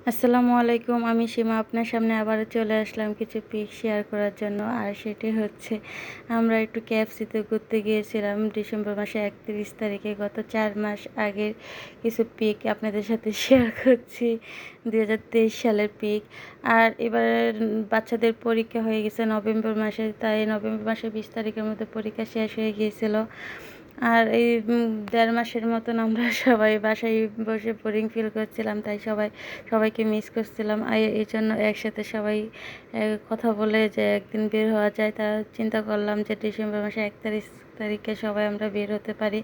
আসসালামু আলাইকুম। আমি সীমা আপনার সামনে আবারও চলে আসলাম কিছু পিক শেয়ার করার জন্য। আর সেটি হচ্ছে আমরা একটু কেএফসিতে ঘুরতে গিয়েছিলাম ডিসেম্বর মাসে ৩১ তারিখে। গত ৪ মাস আগের কিছু পিক আপনাদের সাথে শেয়ার করছি, ২০২৩ সালের পিক। আর এবার বাচ্চাদের পরীক্ষা হয়ে গেছে নভেম্বর মাসে, তাই নভেম্বর মাসের ২০ তারিখের মধ্যে পরীক্ষা শেষ হয়ে গিয়েছিল। আর এই ১.৫ মাসের মতন আমরা সবাই বাসায় বসে বোরিং ফিল করছিলাম, তাই সবাইকে মিস করছিলাম। এই জন্য একসাথে সবাই কথা বলে যে একদিন বের হওয়া যায়, তা চিন্তা করলাম যে ডিসেম্বর মাসে ৩১ তারিখে সবাই আমরা বের হতে পারি।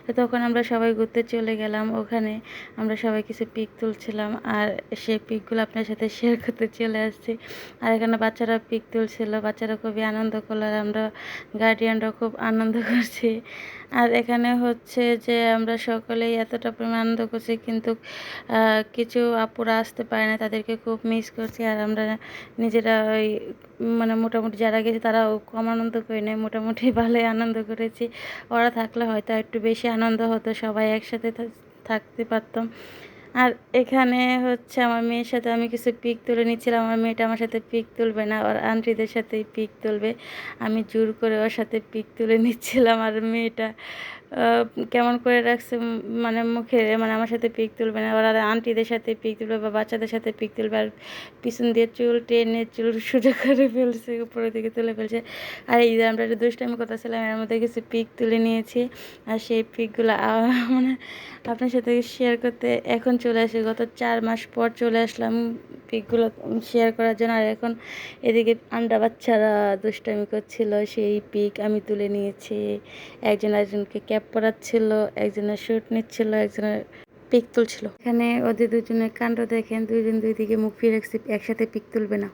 তো তখন আমরা সবাই ঘুরতে চলে গেলাম। ওখানে আমরা সবাই কিছু পিক তুলছিলাম, আর সেই পিকগুলো আপনার সাথে শেয়ার করতে চলে আসছি। আর এখানে বাচ্চারা পিক তুলছিল, বাচ্চারা খুবই আনন্দ করলো, আর আমরা গার্ডিয়ানরা খুব আনন্দ করছি। আর এখানে হচ্ছে যে আমরা সকলেই এতটা পরিমাণ আনন্দ করছি, কিন্তু কিছু আপুরা আসতে পারে না, তাদেরকে খুব মিস করছি। আর আমরা নিজেরা ওই মানে মোটামুটি যারা গেছে তারাও কম আনন্দ করি নাই, মোটামুটি ভালোই আনন্দ করেছি। ওরা থাকলে হয়তো একটু বেশি আনন্দ হতো, সবাই একসাথে থাকতে পারতাম। আর এখানে হচ্ছে আমার মেয়ের সাথে আমি কিছু পিক তুলে নিচ্ছিলাম। আমার মেয়েটা আমার সাথে পিক তুলবে না, ওর আন্টিদের সাথেই পিক তুলবে। আমি জোর করে ওর সাথে পিক তুলে নিচ্ছিলাম, আর মেয়েটা কেমন করে রাখছে মানে মুখে, মানে আমার সাথে পিক তুলবে না, ওরা আন্টিদের সাথে পিক তুলবে বা বাচ্চাদের সাথে পিক তুলবে। আর পিছন দিয়ে চুল টেনে চুল সোজা করে ফেলছে, উপরের দিকে তুলে ফেলছে। আর এই যে আমরা একটা দুষ্টামি করতেছিলাম, এর মধ্যে কিছু পিক তুলে নিয়েছি। আর সেই পিকগুলো মানে আপনার সাথে শেয়ার করতে এখন চলে আসি, গত ৪ মাস পর চলে আসলাম পিকগুলো শেয়ার করার জন্য। আর এখন এদিকে আন্ডা বাচ্চারা দুষ্টামি করছিল, সেই পিক আমি তুলে নিয়েছি। একজনকে ক্যাপ পরাচ্ছিল, একজনের শ্যুট নিচ্ছিল, একজনের পিক তুলছিল। এখানে ওদের দুজনের কাণ্ড দেখেন, দুজন দুই দিকে মুখ ফিরে একসাথে পিক তুলবে না।